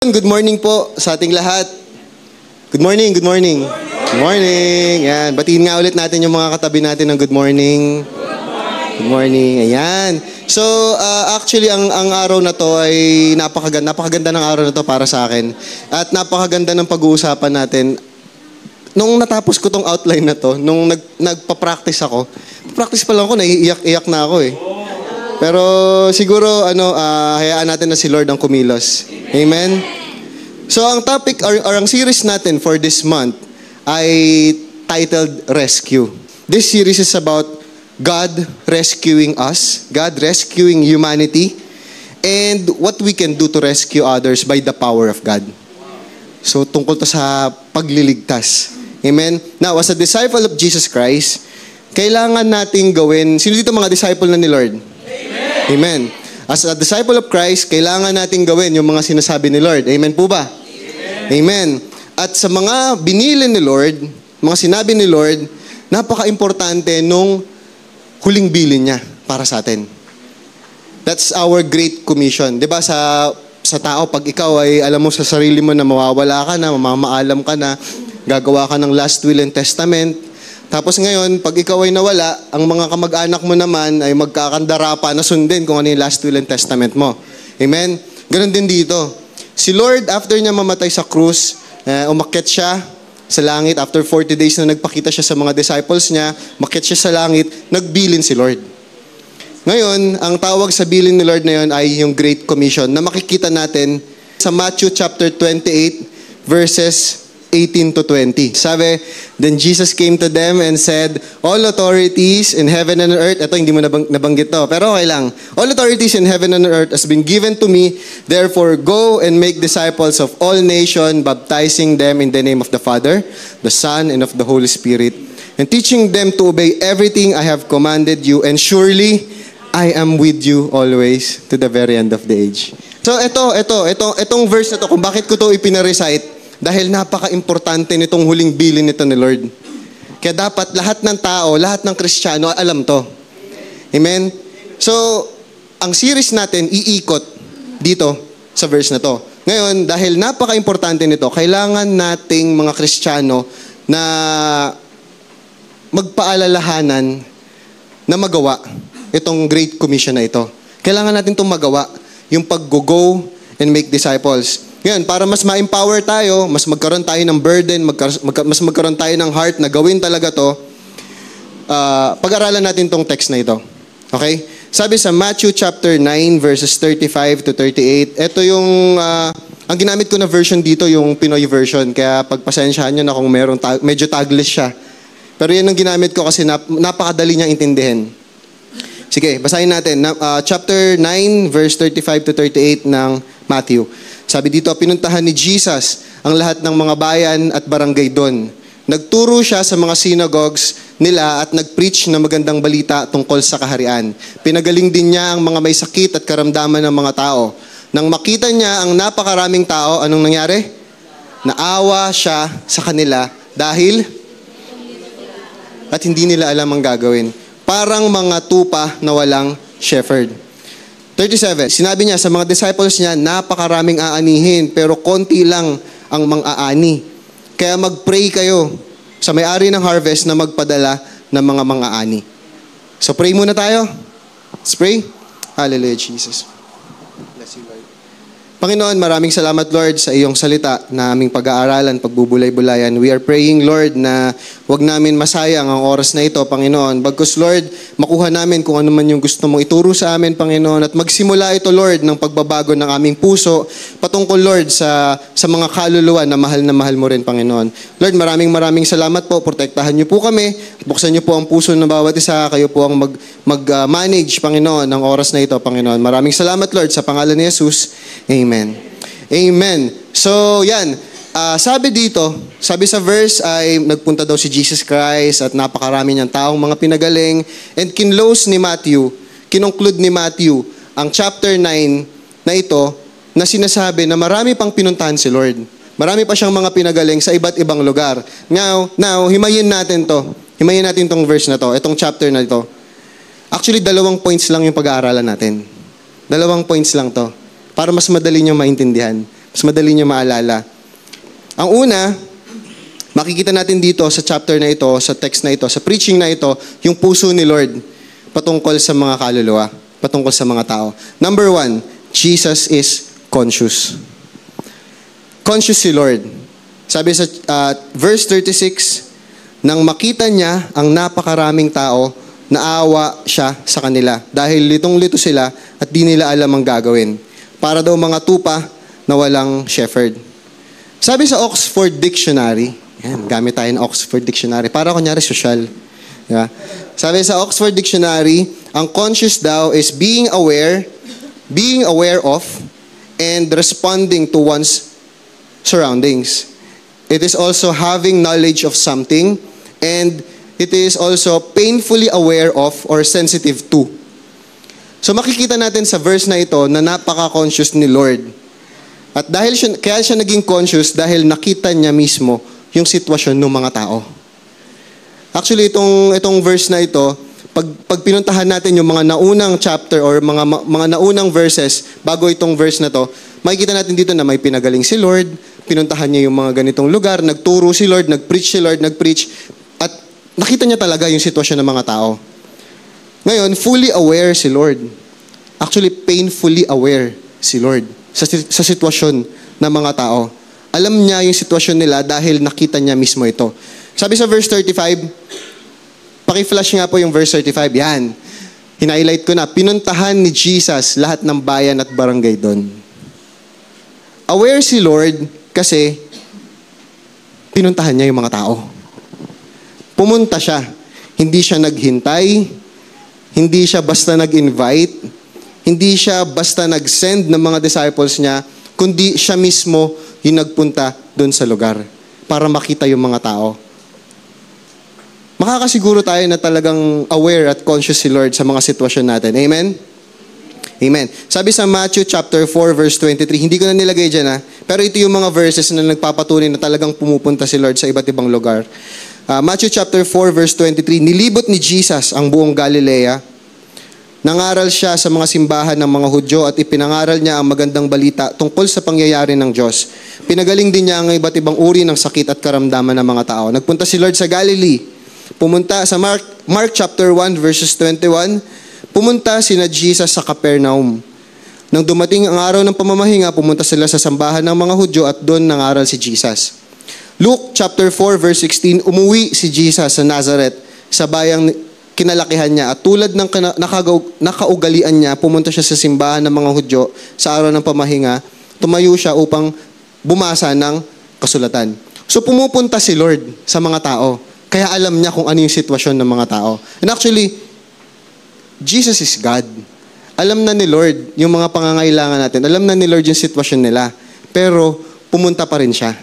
Good morning po sa ating lahat. Good morning, good morning. Good morning. Ayan, batiin nga ulit natin yung mga katabi natin ng good morning. Good morning. Ayan. So, actually, ang araw na to ay napakaganda ng araw na to para sa akin. At napakaganda ng pag-uusapan natin. Nung natapos ko tong outline na to, nung nagpa-practice ako, practice pa lang ako, naiiyak-iyak na ako eh. Pero siguro, hayaan natin na si Lord ang kumilos. Amen? So, ang topic or ang series natin for this month ay titled Rescue. This series is about God rescuing us, God rescuing humanity, and what we can do to rescue others by the power of God. So, tungkol to sa pagliligtas. Amen? Now, as a disciple of Jesus Christ, kailangan nating gawin, sino dito mga disciple na ni Lord? Amen. Amen. As a disciple of Christ, kailangan nating gawin yung mga sinasabi ni Lord. Amen po ba? Amen. Amen. At sa mga binili ni Lord, mga sinabi ni Lord, napaka-importante nung huling bilin niya para sa atin. That's our great commission. 'Di ba sa tao, pag ikaw ay alam mo sa sarili mo na mawawala ka na, mamamaalam ka na, gagawa ka ng last will and testament. Tapos ngayon, pag ikaw ay nawala, ang mga kamag-anak mo naman ay magkakandara pa na sundin kung ano yung last will and testament mo. Amen? Ganon din dito. Si Lord, after niya mamatay sa krus, umakyat siya sa langit. After 40 days na nagpakita siya sa mga disciples niya, umakyat siya sa langit, nagbilin si Lord. Ngayon, ang tawag sa bilin ni Lord na yun ay yung Great Commission na makikita natin sa Matthew chapter 28 verses 18 to 20. Sabi, then Jesus came to them and said, all authorities in heaven and on earth, ito hindi mo nabanggit to, pero okay lang. All authorities in heaven and on earth has been given to me, therefore go and make disciples of all nations, baptizing them in the name of the Father, the Son, and of the Holy Spirit, and teaching them to obey everything I have commanded you, and surely I am with you always to the very end of the age. So itong verse na to, kung bakit ko to ipinarecite, dahil napaka-importante nitong huling bilin nito ni Lord. Kaya dapat lahat ng tao, lahat ng Kristiyano, alam to. Amen? So, ang series natin, iikot dito sa verse na to. Ngayon, dahil napaka-importante nito, kailangan nating mga Kristiyano na magpaalalahanan na magawa itong Great Commission na ito. Kailangan natin itong magawa, yung pag-go and make disciples. Ngayon, para mas ma-empower tayo, mas magkaroon tayo ng burden, mas magkaroon tayo ng heart na gawin talaga to, pag-aralan natin tong text na ito. Okay? Sabi sa Matthew chapter 9 verses 35 to 38, ito yung, ang ginamit ko na version dito, yung Pinoy version, kaya pagpasensyahan nyo na kung medyo taglish siya. Pero yan ang ginamit ko kasi napakadali niyang intindihin. Sige, basahin natin. Chapter 9 verse 35 to 38 ng Matthew. Sabi dito, pinuntahan ni Jesus ang lahat ng mga bayan at barangay doon. Nagturo siya sa mga synagogues nila at nag-preach ng magandang balita tungkol sa kaharian. Pinagaling din niya ang mga may sakit at karamdaman ng mga tao. Nang makita niya ang napakaraming tao, anong nangyari? Naawa siya sa kanila dahil at hindi nila alam ang gagawin. Parang mga tupa na walang shepherd. 37, sinabi niya sa mga disciples niya, napakaraming aanihin, pero konti lang ang mang-aani. Kaya mag-pray kayo sa may-ari ng harvest na magpadala ng mga mang-aani. So pray muna tayo. Let's pray. Hallelujah, Jesus. Bless you, Lord. Panginoon, maraming salamat, Lord, sa iyong salita na aming pag-aaralan, pagbubulay-bulayan. We are praying, Lord, na huwag namin masayang ang oras na ito, Panginoon. Bagkus, Lord, makuha namin kung ano man yung gusto mong ituro sa amin, Panginoon. At magsimula ito, Lord, ng pagbabago ng aming puso, patungkol, Lord, sa mga kaluluwa na mahal mo rin, Panginoon. Lord, maraming salamat po. Protektahan niyo po kami. Buksan niyo po ang puso ng bawat isa. Kayo po ang mag-manage, Panginoon, ng oras na ito, Panginoon. Maraming salamat, Lord, sa pangalan ni Jesus. Amen. Amen. So, yan. Sabi dito, sabi sa verse ay nagpunta daw si Jesus Christ at napakarami niyang taong mga pinagaling. And kinongclude ni Matthew ang chapter 9 na ito na sinasabi na marami pang pinuntahan si Lord. Marami pa siyang mga pinagaling sa iba't ibang lugar. Now, himayin natin to. Himayin natin tong verse na to, itong chapter na ito. Actually, 2 points lang yung pag-aaralan natin. 2 points lang to. Para mas madali nyo maintindihan. Mas madali niyo maalala. Ang una, makikita natin dito sa chapter na ito, sa text na ito, sa preaching na ito, yung puso ni Lord patungkol sa mga kaluluwa, patungkol sa mga tao. Number 1, Jesus is conscious. Conscious si Lord. Sabi sa verse 36, nang makita niya ang napakaraming tao, naawa siya sa kanila dahil litong-lito sila at di nila alam ang gagawin. Para daw mga tupa na walang shepherd. Sabi sa Oxford Dictionary, yan, gamit tayo ng Oxford Dictionary, para kunyari social. Yeah. Sabi sa Oxford Dictionary, ang conscious daw is being aware of, and responding to one's surroundings. It is also having knowledge of something, and it is also painfully aware of or sensitive to. So makikita natin sa verse na ito na napaka-conscious ni Lord. At kaya siya naging conscious dahil nakita niya mismo yung sitwasyon ng mga tao. Actually, itong verse na ito, pag pinuntahan natin yung mga naunang chapter or mga naunang verses bago itong verse na to, makikita natin dito na may pinagaling si Lord, pinuntahan niya yung mga ganitong lugar, nagturo si Lord, nagpreach si Lord, at nakita niya talaga yung sitwasyon ng mga tao. Ngayon, fully aware si Lord. Actually, painfully aware si Lord sa sitwasyon ng mga tao. Alam niya yung sitwasyon nila dahil nakita niya mismo ito. Sabi sa verse 35, paki-flash nga po yung verse 35. Yan. Hinighlight ko na. Pinuntahan ni Jesus lahat ng bayan at barangay doon. Aware si Lord kasi pinuntahan niya yung mga tao. Pumunta siya. Hindi siya naghintay. Hindi siya basta nag-invite. Hindi siya basta nag-send ng mga disciples niya, kundi siya mismo yung nagpunta doon sa lugar para makita yung mga tao. Makakasiguro tayo na talagang aware at conscious si Lord sa mga sitwasyon natin. Amen? Amen. Sabi sa Matthew chapter 4 verse 23, hindi ko na nilagay dyan pero ito yung mga verses na nagpapatunay na talagang pumupunta si Lord sa iba't ibang lugar. Matthew chapter 4 verse 23, nilibot ni Jesus ang buong Galilea. Nangaral siya sa mga simbahan ng mga Hudyo at ipinangaral niya ang magandang balita tungkol sa pangyayari ng Diyos. Pinagaling din niya ang iba't ibang uri ng sakit at karamdaman ng mga tao. Nagpunta si Lord sa Galilee. Pumunta sa Mark chapter 1 verses 21, pumunta sina Jesus sa Capernaum. Nang dumating ang araw ng pamamahinga, pumunta sila sa sambahan ng mga Hudyo at doon nangaral si Jesus. Luke chapter 4 verse 16, umuwi si Jesus sa Nazareth, sa bayang kinalakihan niya. At tulad ng nakaugalian niya, pumunta siya sa simbahan ng mga Hudyo sa araw ng pamahinga, tumayo siya upang bumasa ng kasulatan. So pumupunta si Lord sa mga tao, kaya alam niya kung ano yung sitwasyon ng mga tao. And actually, Jesus is God. Alam na ni Lord yung mga pangangailangan natin. Alam na ni Lord yung sitwasyon nila. Pero pumunta pa rin siya.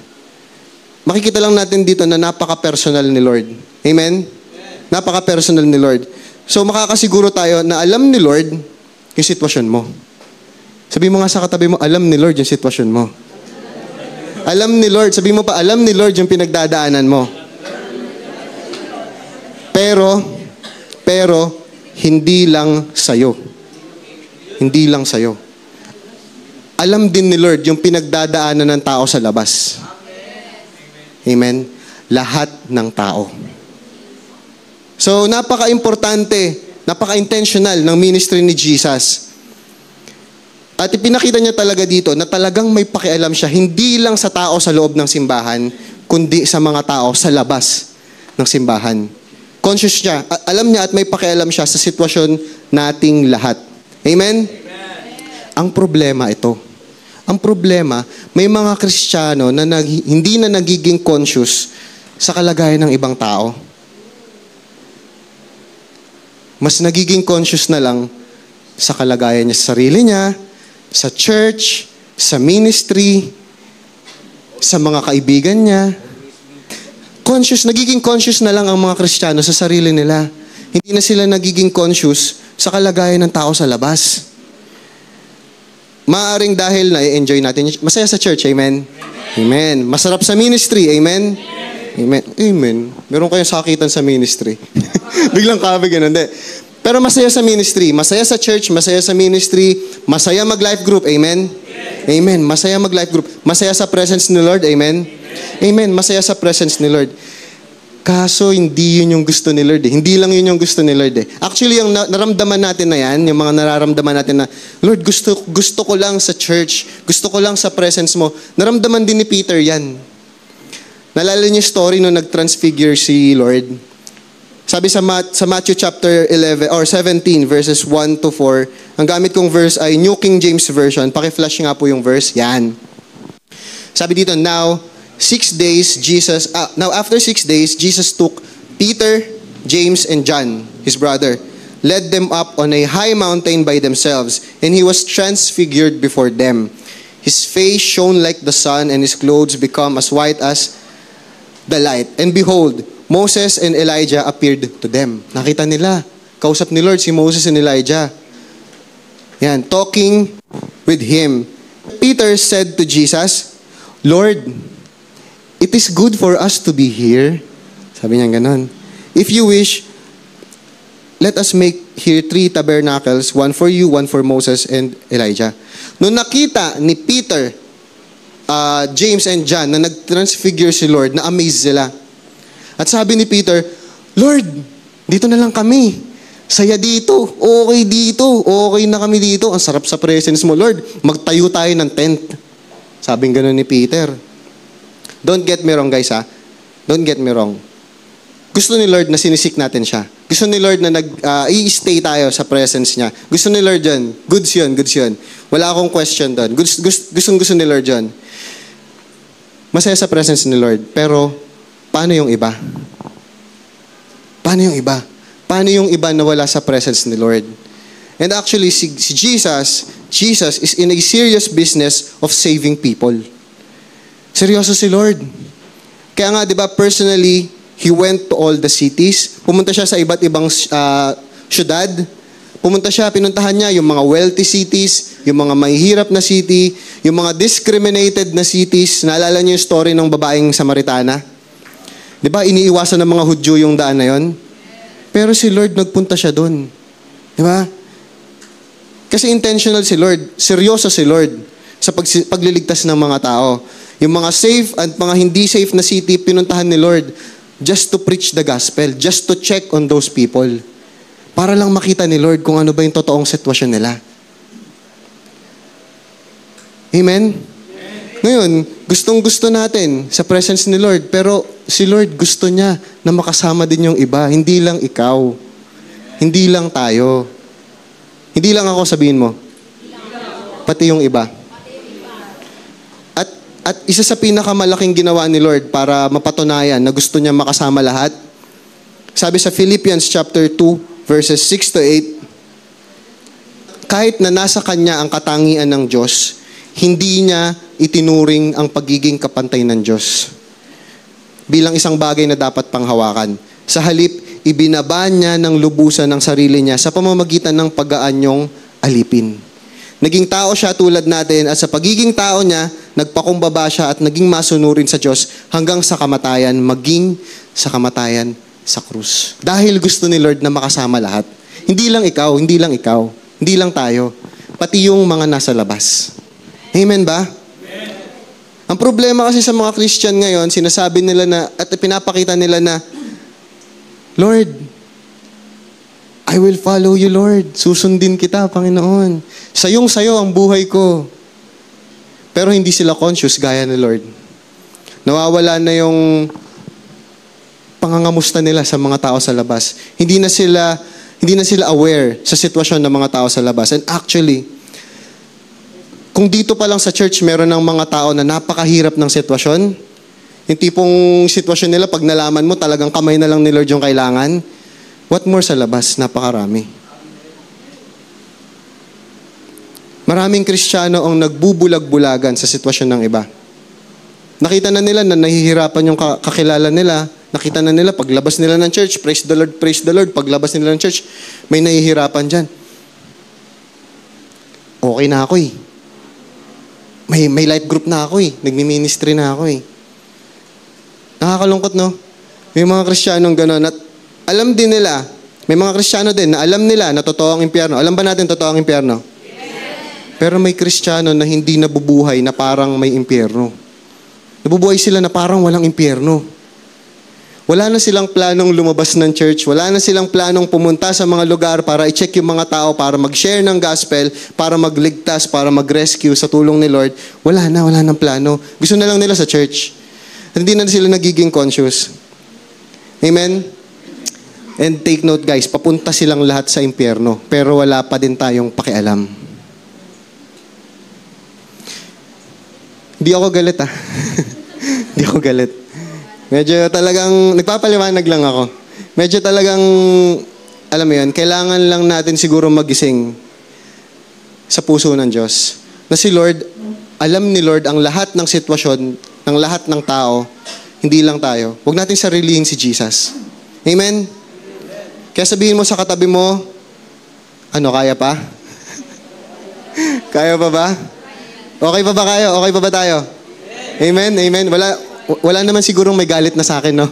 Makikita lang natin dito na napaka-personal ni Lord. Amen? Napaka-personal ni Lord. So makakasiguro tayo na alam ni Lord yung sitwasyon mo. Sabi mo nga sa katabi mo, alam ni Lord yung sitwasyon mo. Alam ni Lord, sabi mo pa, alam ni Lord yung pinagdadaanan mo. Pero, hindi lang sa'yo. Hindi lang sa'yo. Alam din ni Lord yung pinagdadaanan ng tao sa labas. Amen? Lahat ng tao. So, napaka-importante, napaka-intentional ng ministry ni Jesus. At ipinakita niya talaga dito na talagang may pakialam siya, hindi lang sa tao sa loob ng simbahan, kundi sa mga tao sa labas ng simbahan. Conscious siya, alam niya at may pakialam siya sa sitwasyon nating lahat. Amen? Ang problema ito. Ang problema, may mga Kristiyano na hindi na nagiging conscious sa kalagayan ng ibang tao. Mas nagiging conscious na lang sa kalagayan niya sa sarili niya, sa church, sa ministry, sa mga kaibigan niya. Nagiging conscious na lang ang mga Kristiyano sa sarili nila. Hindi na sila nagiging conscious sa kalagayan ng tao sa labas. Maaring dahil na-enjoy natin, masaya sa church, amen? Amen. Masarap sa ministry, amen? Amen. Amen. Meron kayong sakitan sa ministry. Biglang kabe, ganun. Pero masaya sa ministry, masaya sa church, masaya sa ministry, masaya mag-life group, amen? Amen. Masaya mag-life group. Masaya sa presence ni Lord. Amen. Amen. Masaya sa presence ni Lord. Kaso, hindi yun yung gusto ni Lord eh. Hindi lang yun yung gusto ni Lord eh. Actually, yung naramdaman natin na yan, yung mga nararamdaman natin na, Lord, gusto ko lang sa church. Gusto ko lang sa presence mo. Naramdaman din ni Peter yan. Nalala niyo yung story nung nag-transfigure si Lord? Sabi sa Matthew chapter 11 or 17 verses 1 to 4, ang gamit kong verse ay New King James Version. Paki-flash nga po yung verse. Yan. Sabi dito, Now after 6 days, Jesus took Peter, James, and John, his brother, led them up on a high mountain by themselves, and he was transfigured before them. His face shone like the sun, and his clothes became as white as the light. And behold, Moses and Elijah appeared to them. Nakita nila. Kausap ni Lord si Moses and Elijah. Yan, talking with him. Peter said to Jesus, Lord, it is good for us to be here. Sabi niya ganon. If you wish, let us make here 3 tabernacles, one for you, one for Moses and Elijah. Nung nakita ni Peter, James and John na nag-transfigure si Lord, na-amaze sila. At sabi ni Peter, Lord, dito na lang kami. Saya dito. Okay dito. Okay na kami dito. Ang sarap sa presence mo, Lord. Magtayo tayo ng tent. Sabing gano'n ni Peter. Don't get me wrong, guys, ha? Don't get me wrong. Gusto ni Lord na sinisik natin siya. Gusto ni Lord na i-stay tayo sa presence niya. Gusto ni Lord yun. Goods yun, goods yun. Wala akong question doon. Gusto ni Lord yun. Masaya sa presence ni Lord. Pero, paano yung iba? Paano yung iba? Paano yung iba na wala sa presence ni Lord? And actually, si Jesus is in a serious business of saving people. Seryoso si Lord. Kaya nga, di ba, personally, He went to all the cities. Pumunta siya sa iba't ibang syudad. Pumunta siya, pinuntahan niya yung mga wealthy cities, yung mga mahihirap na city, yung mga discriminated na cities. Naalala niyo yung story ng babaeng Samaritana? Di ba, iniiwasan ng mga Hudyo yung daan na yon? Pero si Lord, nagpunta siya doon. Di ba? Kasi intentional si Lord. Seryoso si Lord sa pagliligtas ng mga tao. Yung mga safe at mga hindi safe na city, pinuntahan ni Lord just to preach the gospel, just to check on those people. Para lang makita ni Lord kung ano ba yung totoong sitwasyon nila. Amen? Ngayon, gustong-gusto natin sa presence ni Lord, pero si Lord gusto niya na makasama din yung iba. Hindi lang ikaw. Hindi lang tayo. Hindi lang ako, sabihin mo. Pati yung iba. At isa sa pinakamalaking ginawa ni Lord para mapatunayan na gusto niya makasama lahat, sabi sa Philippians chapter 2, verses 6 to 8, kahit na nasa Kanya ang katangian ng Diyos, hindi niya itinuring ang pagiging kapantay ng Diyos bilang isang bagay na dapat panghawakan. Sa halip, ibinaba niya ng lubusan ng sarili niya sa pamamagitan ng pag-aanyong alipin. Naging tao siya tulad natin at sa pagiging tao niya, nagpakumbaba siya at naging masunurin sa Diyos hanggang sa kamatayan, maging sa kamatayan sa krus. Dahil gusto ni Lord na makasama lahat. Hindi lang ikaw, hindi lang ikaw, hindi lang tayo, pati yung mga nasa labas. Amen ba? Amen. Ang problema kasi sa mga Christian ngayon, sinasabi nila na, at pinapakita nila na, Lord, I will follow you, Lord. Susundin kita, Panginoon. Sayong-sayo ang buhay ko. Pero hindi sila conscious gaya ni Lord. Nawawala na yung pangangamusta nila sa mga tao sa labas. Hindi na sila aware sa sitwasyon ng mga tao sa labas. And actually, kung dito pa lang sa church meron ng mga tao na napakahirap ng sitwasyon, yung tipong sitwasyon nila, pag nalaman mo, talagang kamay na lang ni Lord yung kailangan, what more sa labas? Napakarami. Maraming Kristiyano ang nagbubulag-bulagan sa sitwasyon ng iba. Nakita na nila na nahihirapan yung kakilala nila. Nakita na nila, paglabas nila ng church, praise the Lord, praise the Lord. Paglabas nila ng church, may nahihirapan dyan. Okay na ako eh. May life group na ako eh. Nagmi-ministry na ako eh. Nakakalungkot, no? May mga Kristiyanong gano'n at alam din nila, may mga Kristiyano din na alam nila na totoo ang impyerno. Alam ba natin totoo ang impyerno? Pero may Kristiyano na hindi nabubuhay na parang may impyerno. Nabubuhay sila na parang walang impyerno. Wala na silang planong lumabas ng church. Wala na silang planong pumunta sa mga lugar para i-check yung mga tao, para mag-share ng gospel, para magligtas, para mag-rescue sa tulong ni Lord. Wala nang plano. Gusto na lang nila sa church. Hindi na sila nagiging conscious. Amen? And take note guys, papunta silang lahat sa impyerno, pero wala pa din tayong pakialam. Hindi ako galit Hindi ako galit. Medyo talagang, nagpapaliwanag lang ako. Medyo talagang, alam mo yun, kailangan lang natin siguro magising sa puso ng Diyos. Na si Lord, alam ni Lord ang lahat ng sitwasyon, ng lahat ng tao, hindi lang tayo. Huwag natin sarilihin si Jesus. Amen? Kaya sabihin mo sa katabi mo, kaya pa? Kaya pa ba? Okay pa ba kayo? Okay pa ba tayo? Amen? Amen? Wala naman sigurong may galit na sa akin, no?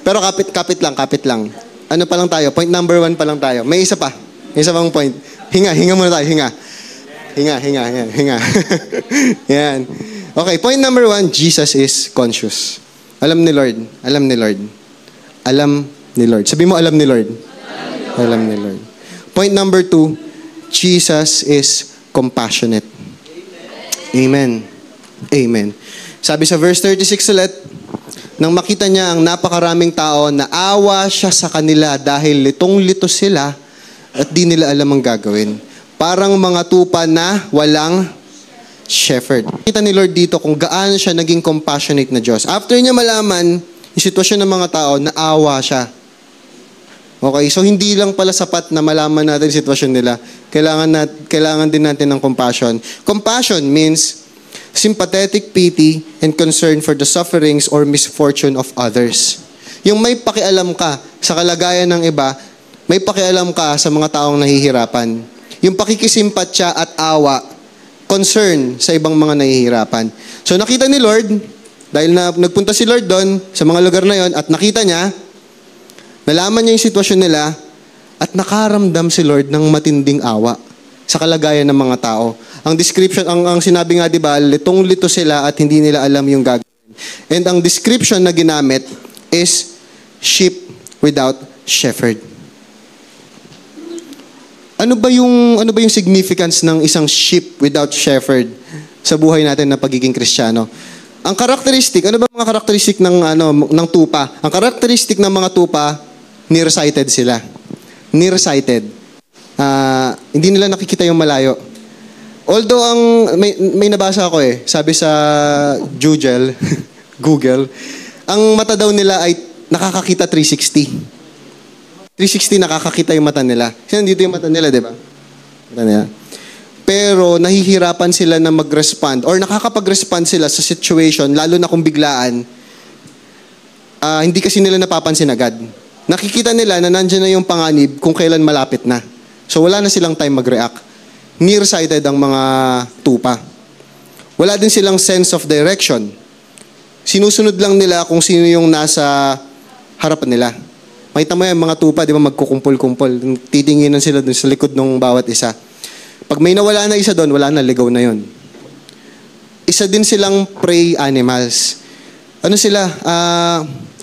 Pero kapit lang. Ano pa lang tayo? Point number 1 pa lang tayo. May isa pa. May isa pang point. Hinga muna tayo. Hinga. Yan. Okay, point number 1, Jesus is conscious. Alam ni Lord. Sabi mo, alam ni Lord. Alam ni Lord. Point number 2, Jesus is compassionate. Amen. Amen. Sabi sa verse 36 ulit, nang makita niya ang napakaraming tao, naawa siya sa kanila dahil litong-lito sila at di nila alam ang gagawin. Parang mga tupa na walang shepherd. Kita ni Lord dito kung gaano siya naging compassionate na Diyos. After niya malaman yung sitwasyon ng mga tao, naawa siya. Okay, so hindi lang pala sapat na malaman natin yung sitwasyon nila. Kailangan din natin ng compassion. Compassion means sympathetic pity and concern for the sufferings or misfortune of others. Yung may pakialam ka sa kalagayan ng iba, may pakialam ka sa mga taong nahihirapan. Yung pakikisimpatya at awa, concern sa ibang mga nahihirapan. So nakita ni Lord, dahil na nagpunta si Lord doon sa mga lugar na yon at nakita niya, nalaman niya yung sitwasyon nila at nakaramdam si Lord ng matinding awa sa kalagayan ng mga tao. Ang description, ang sinabi nga, di ba, litong-lito sila at hindi nila alam yung gagawin. And ang description na ginamit is sheep without shepherd. Ano ba yung significance ng isang sheep without shepherd sa buhay natin na pagiging Kristiyano? Ang karakteristik, ano ba mga karakteristik ng tupa? Ang karakteristik ng mga tupa, nearsighted sila. Nearsighted. Hindi nila nakikita yung malayo. Although may nabasa ako sabi sa Google, ang mata daw nila ay nakakakita 360. 360 nakakakita yung mata nila. Kasi nandito yung mata nila, di ba? Mata nila. Pero nahihirapan sila na mag-respond or nakakapag-respond sila sa situation, lalo na kung biglaan, hindi kasi nila napapansin agad. Nakikita nila na nandiyan na yung panganib kung kailan malapit na. So wala na silang time mag-react. Nearsighted ang mga tupa. Wala din silang sense of direction. Sinusunod lang nila kung sino yung nasa harapan nila. Makita mo yan, mga tupa, di ba, magkukumpol-kumpol. Titinginan sila dun sa likod ng bawat isa. Pag may nawala na isa doon, wala na, ligaw na yon. Isa din silang prey animals. Ano sila?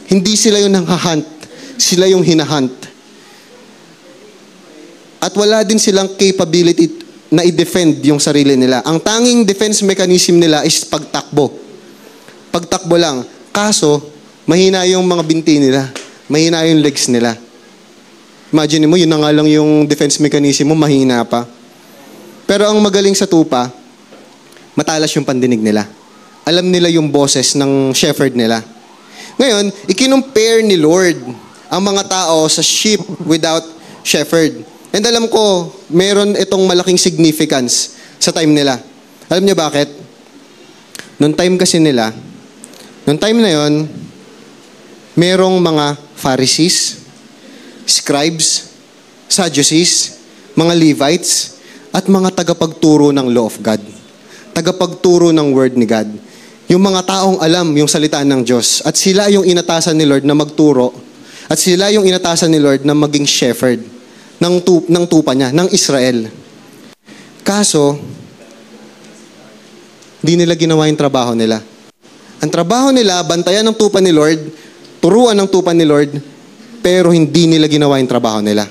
Hindi sila yung nanghahunt. Sila yung hinahunt. At wala din silang capability na i-defend yung sarili nila. Ang tanging defense mechanism nila is pagtakbo. Pagtakbo lang. Kaso, mahina yung mga binti nila. Mahina yung legs nila. Imagine mo, yun na nga lang yung defense mechanism mo, mahina pa. Pero ang magaling sa tupa, matalas yung pandinig nila. Alam nila yung boses ng shepherd nila. Ngayon, ikinumpare ni Lord ang mga tao sa sheep without shepherd. And alam ko, meron itong malaking significance sa time nila. Alam niyo bakit? Noong time na yon, merong mga Pharisees, scribes, Sadducees, mga Levites, at mga tagapagturo ng law of God. Tagapagturo ng word ni God. Yung mga taong alam yung salita ng Diyos. At sila yung inatasan ni Lord na magturo. At sila yung inatasan ni Lord na maging shepherd. ng tupa niya, ng Israel. Kaso, hindi nila ginawa yung trabaho nila. Ang trabaho nila, bantayan ng tupa ni Lord, turuan ng tupa ni Lord, pero hindi nila ginawa yung trabaho nila.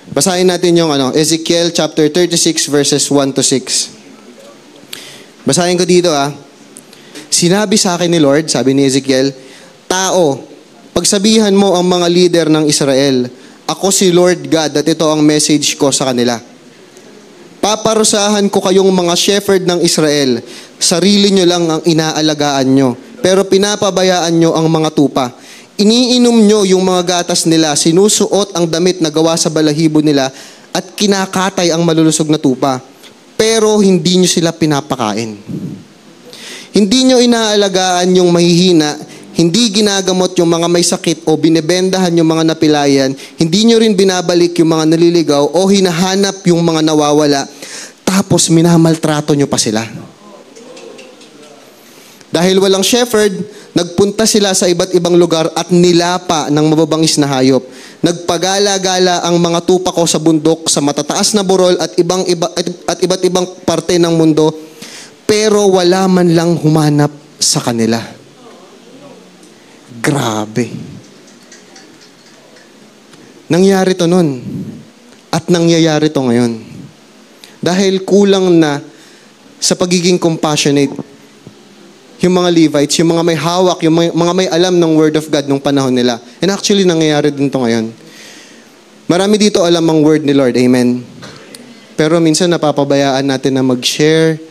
Basahin natin yung Ezekiel chapter 36 verses 1 to 6. Basahin ko dito Sinabi sa akin ni Lord, sabi ni Ezekiel, tao, pagsabihan mo ang mga leader ng Israel, ako si Lord God at ito ang message ko sa kanila. Paparusahan ko kayong mga shepherd ng Israel. Sarili nyo lang ang inaalagaan nyo, pero pinapabayaan nyo ang mga tupa. Iniinom nyo yung mga gatas nila, sinusuot ang damit na gawa sa balahibo nila, at kinakatay ang malulusog na tupa. Pero hindi nyo sila pinapakain. Hindi nyo inaalagaan yung mahihina, hindi ginagamot yung mga may sakit o binebendahan yung mga napilayan, hindi nyo rin binabalik yung mga naliligaw o hinahanap yung mga nawawala, tapos minamaltrato nyo pa sila. Dahil walang shepherd, nagpunta sila sa iba't ibang lugar at nilapa ng mababangis na hayop. Nagpagala-gala ang mga tupa ko sa bundok, sa matataas na burol at iba't ibang parte ng mundo, pero wala man lang humanap sa kanila. Grabe. Nangyari to nun. At nangyayari to ngayon. Dahil kulang na sa pagiging compassionate yung mga Levites, yung mga may hawak, yung mga may alam ng Word of God nung panahon nila. And actually, nangyayari din to ngayon. Marami dito alam ang Word ni Lord. Amen. Pero minsan napapabayaan natin na mag-share,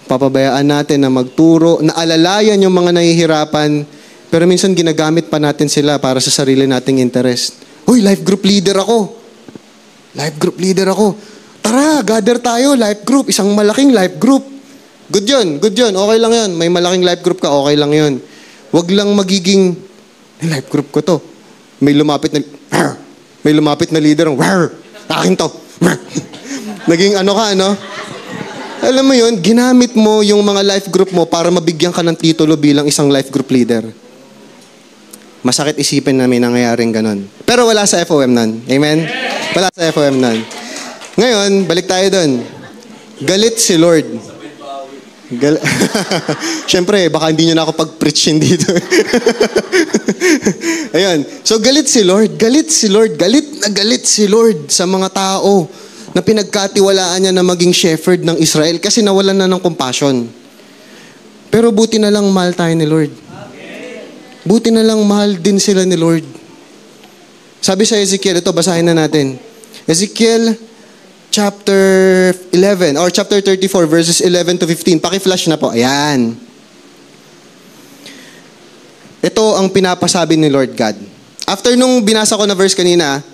papabayaan natin na magturo, na alalayan yung mga nahihirapan, pero minsan ginagamit pa natin sila para sa sarili nating interest. Uy, life group leader ako. Life group leader ako. Tara, gather tayo, life group. Isang malaking life group. Good yun, good yun. Okay lang yun. May malaking life group ka, okay lang yun. Wag lang magiging, life group ko to. May lumapit na leader. Akin to. Naging Alam mo yun, ginamit mo yung mga life group mo para mabigyan ka ng titulo bilang isang life group leader. Masakit isipin na may nangyayaring ganon. Pero wala sa FOM nun. Amen? Wala sa FOM nun. Ngayon, balik tayo dun. Galit si Lord. Siyempre, baka hindi nyo na ako pag-preachin dito. Ayun. So, galit si Lord. Galit si Lord. Galit si Lord sa mga tao na pinagkatiwalaan niya na maging shepherd ng Israel kasi nawalan na ng compassion. Pero buti na lang mahal tayo ni Lord. Buti na lang mahal din sila ni Lord. Sabi sa Ezekiel, ito basahin na natin. Ezekiel chapter 11 or chapter 34 verses 11 to 15. Paki-flash na po. Ayan. Ito ang pinapasabi ni Lord God. After nung binasa ko na verse kanina,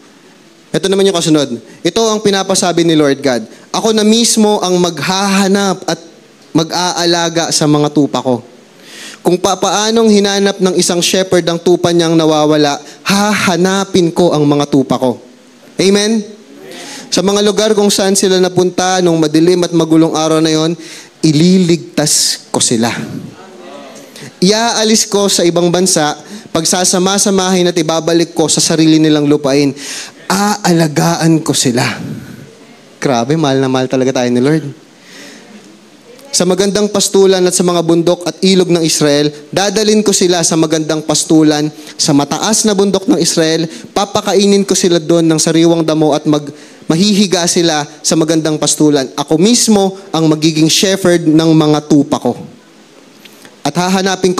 ito naman yung kasunod. Ito ang pinapasabi ni Lord God. Ako na mismo ang maghahanap at mag-aalaga sa mga tupa ko. Kung papaanong hinanap ng isang shepherd ang tupa niyang nawawala, hahanapin ko ang mga tupa ko. Amen? Sa mga lugar kung saan sila napunta nung madilim at magulong araw na yon, ililigtas ko sila. Iaalis ko sa ibang bansa, pagsasama-samahin at ibabalik ko sa sarili nilang lupain. Aalagaan ko sila. Grabe, mahal na mahal talaga tayo ni Lord. Sa magandang pastulan at sa mga bundok at ilog ng Israel, dadalin ko sila sa magandang pastulan, sa mataas na bundok ng Israel, papakainin ko sila doon ng sariwang damo at mahihiga sila sa magandang pastulan. Ako mismo ang magiging shepherd ng mga tupa ko. At hahanapan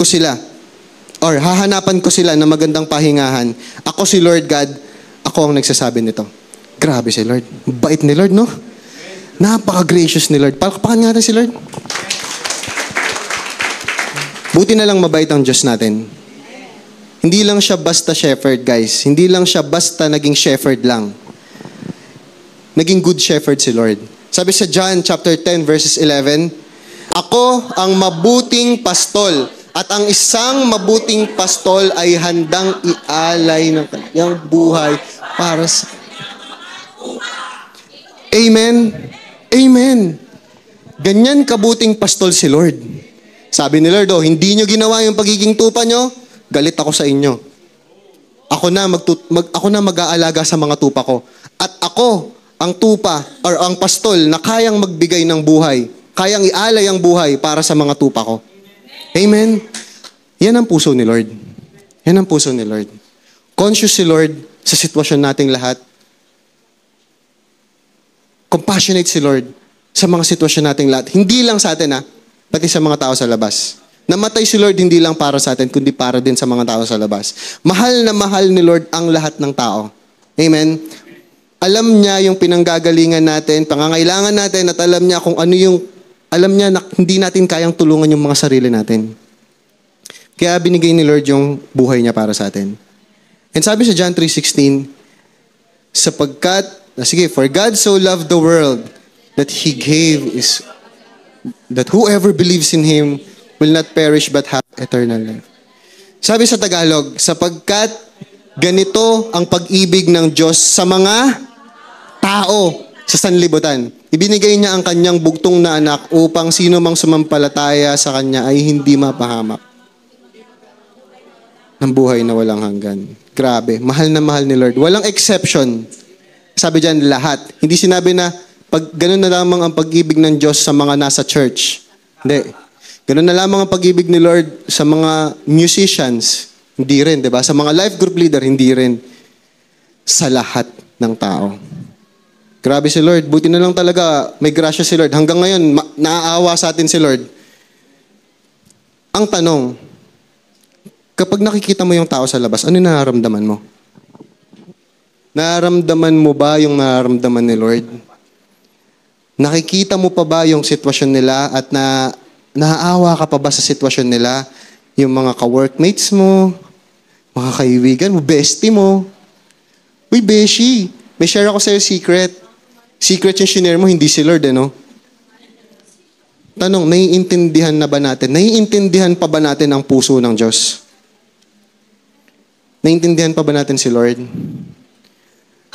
ko sila ng magandang pahingahan. Ako si Lord God, ako ang nagsasabi nito. Grabe si Lord. Bait ni Lord, no? Napaka-gracious ni Lord. Palakpakan nga natin si Lord. Buti na lang mabait ang Diyos natin. Hindi lang siya basta shepherd, guys. Hindi lang siya basta naging shepherd lang. Naging good shepherd si Lord. Sabi sa John chapter 10 verses 11, ako ang mabuting pastol at ang isang mabuting pastol ay handang ialay ng kanyang buhay para sa... Amen. Amen. Ganyan kabuting pastol si Lord. Sabi ni Lord, hindi nyo ginawa yung pagiging tupa nyo, galit ako sa inyo. Ako na mag-aalaga sa mga tupa ko. At ako, ang tupa, or ang pastol na kayang magbigay ng buhay, kayang ialay ang buhay para sa mga tupa ko. Amen? Yan ang puso ni Lord. Yan ang puso ni Lord. Conscious si Lord sa sitwasyon nating lahat. Compassionate si Lord sa mga sitwasyon nating lahat. Hindi lang sa atin, pati sa mga tao sa labas. Namatay si Lord hindi lang para sa atin, kundi para din sa mga tao sa labas. Mahal na mahal ni Lord ang lahat ng tao. Amen? Alam niya yung pinanggagalingan natin, pangangailangan natin, at alam niya kung ano yung, alam niya na hindi natin kayang tulungan yung mga sarili natin. Kaya binigay ni Lord yung buhay niya para sa atin. And sabi sa John 3:16, for God so loved the world that He gave that whoever believes in Him will not perish but have eternal life. Sabi sa Tagalog, sapagkat ganito ang pag-ibig ng Diyos sa mga tao sa sanlibutan. Ibinigay niya ang kanyang bugtong na anak upang sino mang sumampalataya sa kanya ay hindi mapahamak ng buhay na walang hanggan. Grabe, mahal na mahal ni Lord. Walang exception. Sabi diyan lahat. Hindi sinabi na pag ganun na lamang ang pag-ibig ng Diyos sa mga nasa church. Hindi. Ganun na lamang ang pag-ibig ni Lord sa mga musicians. Hindi rin, 'di ba? Sa mga life group leader, hindi rin. Sa lahat ng tao. Grabe si Lord. Buti na lang talaga may grasya si Lord. Hanggang ngayon, naaawa sa atin si Lord. Ang tanong, kapag nakikita mo yung tao sa labas, ano nararamdaman mo? Nararamdaman mo ba yung nararamdaman ni Lord? Nakikita mo pa ba yung sitwasyon nila at naaawa ka pa ba sa sitwasyon nila? Yung mga ka-workmates mo, mga kaibigan mo, bestie mo. Uy, beshi, may share ako sa'yo secret. Secret yung shinare mo, hindi si Lord, Tanong, naiintindihan na ba natin? Naiintindihan pa ba natin ang puso ng Diyos? Naiintindihan pa ba natin si Lord?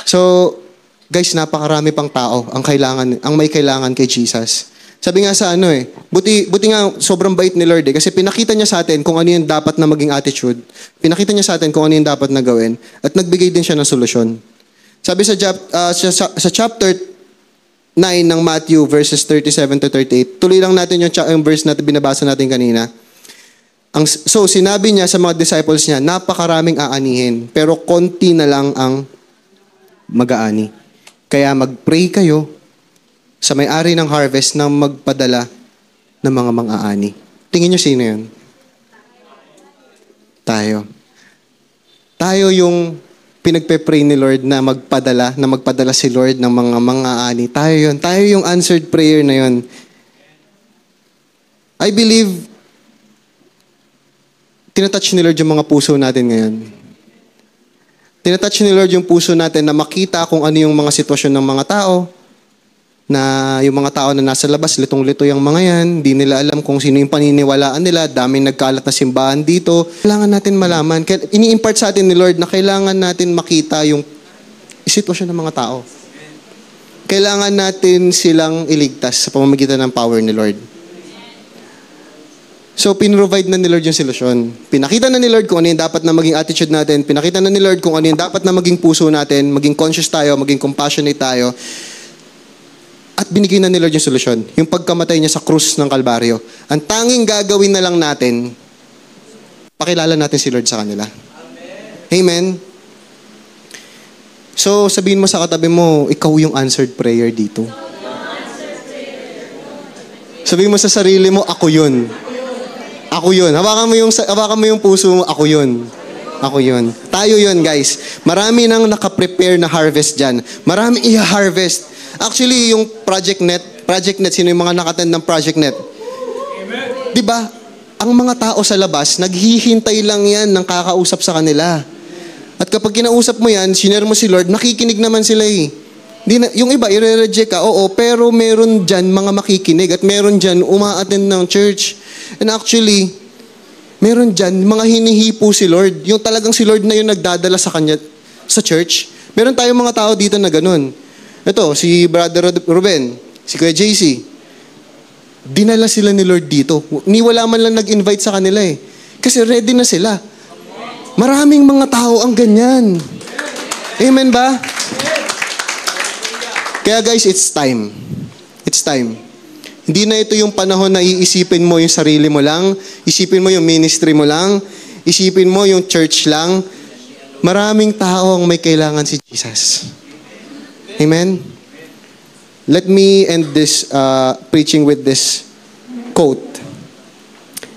So, guys, napakarami pang tao ang may kailangan kay Jesus. Sabi nga sa buti nga sobrang bait ni Lord kasi pinakita niya sa atin kung ano yung dapat na maging attitude. Pinakita niya sa atin kung ano yung dapat na gawin at nagbigay din siya ng solusyon. Sabi sa chapter 9 ng Matthew verses 37 to 38. Tuloy lang natin yung verse na binabasa natin kanina. So, sinabi niya sa mga disciples niya, napakaraming aanihin, pero konti na lang ang mag-aani. Kaya mag-pray kayo sa may-ari ng harvest na magpadala ng mga mang-aani. Tingin niyo sino yun? Tayo. Tayo yung pinagpe-pray ni Lord na magpadala si Lord ng mga mang-aani. Tayo yun. Tayo yung answered prayer na yun. I believe tinatouch ni Lord yung mga puso natin ngayon. Tinatouch ni Lord yung puso natin na makita kung ano yung mga sitwasyon ng mga tao, na yung mga tao na nasa labas, litong-lito yung mga yan, hindi nila alam kung sino yung paniniwalaan nila, daming nagkalat na simbahan dito. Kailangan natin malaman. Ini-impart sa atin ni Lord na kailangan natin makita yung sitwasyon ng mga tao. Kailangan natin silang iligtas sa pamamagitan ng power ni Lord. So, pinrovide na ni Lord yung solusyon. Pinakita na ni Lord kung ano yung dapat na maging attitude natin. Pinakita na ni Lord kung ano yung dapat na maging puso natin, maging conscious tayo, maging compassionate tayo. At binigay na ni Lord yung solusyon. Yung pagkamatay niya sa krus ng Kalbaryo. Ang tanging gagawin na lang natin, pakilala natin si Lord sa kanila. Amen? So, sabihin mo sa katabi mo, ikaw yung answered prayer dito. Sabihin mo sa sarili mo, ako yun. Ako yun. Hawakan mo yung puso mo, ako yun. Ako yun. Tayo yun, guys. Marami nang nakaprepare na harvest dyan. Marami i-harvest. Actually, yung Project Net, sino yung mga nakatend ng Project Net? Diba? Ang mga tao sa labas, naghihintay lang yan ng kakausap sa kanila. At kapag kinausap mo yan, sinare mo si Lord, nakikinig naman sila yung iba, i-reject ka, oo, pero meron dyan mga makikinig at meron dyan uma-attend ng church. And actually, meron dyan mga hinihipo si Lord. Yung talagang si Lord na yung nagdadala sa kanya sa church. Meron tayong mga tao dito na ganun. Ito, si Brother Ruben, si Kuya JC, dinala sila ni Lord dito. Wala man lang nag-invite sa kanila Kasi ready na sila. Maraming mga tao ang ganyan. Amen ba? Kaya guys, it's time. It's time. Hindi na ito yung panahon na iisipin mo yung sarili mo lang, isipin mo yung ministry mo lang, isipin mo yung church lang. Maraming tao ang may kailangan si Jesus. Amen? Let me end this preaching with this quote.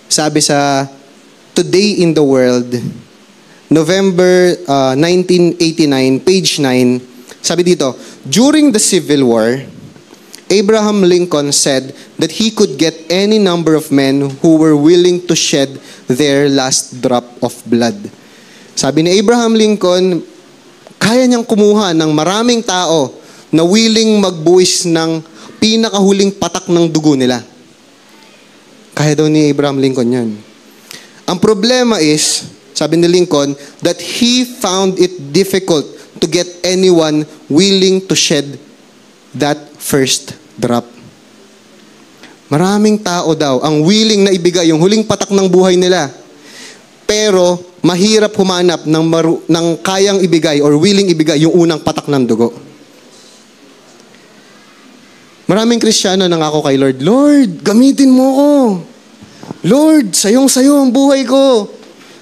Sabi sa Today in the World, November 1989, page 9, sabi dito, during the Civil War, Abraham Lincoln said that he could get any number of men who were willing to shed their last drop of blood. Sabi ni Abraham Lincoln, kaya niyang kumuha ng maraming tao na willing magbuwis ng pinakahuling patak ng dugo nila. Kaya daw ni Abraham Lincoln yan. Ang problema is, sabi ni Lincoln, that he found it difficult to get anyone willing to shed that first drop. Maraming tao daw ang willing na ibigay yung huling patak ng buhay nila. Pero mahirap humanap ng kayang ibigay or willing ibigay yung unang patak ng dugo. Maraming Kristiyano nangako kay Lord, Lord, gamitin mo ko. Lord, sayong-sayo ang buhay ko.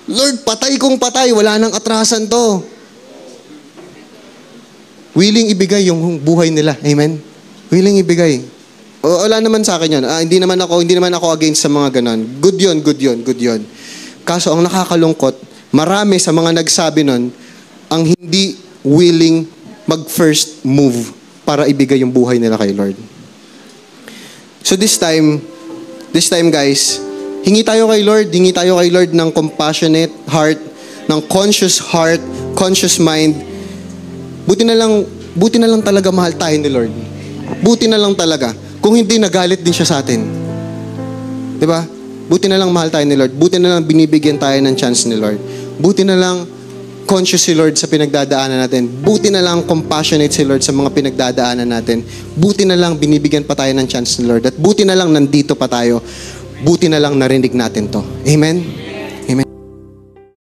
Lord, patay kong patay, wala nang atrasan to. Willing ibigay yung buhay nila. Amen? Willing ibigay. O, wala naman sa akin yun. Hindi naman ako against sa mga ganon. Good yun. Kaso ang nakakalungkot, marami sa mga nagsabi nun, ang hindi willing mag-first move para ibigay yung buhay nila kay Lord. So this time guys, hingi tayo kay Lord ng compassionate heart, ng conscious heart, conscious mind. Buti na lang talaga mahal tayo ni Lord. Buti na lang talaga. Kung hindi, nagalit din siya sa atin. Diba? Buti na lang mahal tayo ni Lord. Buti na lang binibigyan tayo ng chance ni Lord. Buti na lang conscious si Lord sa pinagdadaanan natin. Buti na lang compassionate si Lord sa mga pinagdadaanan natin. Buti na lang binibigyan pa tayo ng chance ni Lord. At buti na lang nandito pa tayo. Buti na lang narinig natin to. Amen?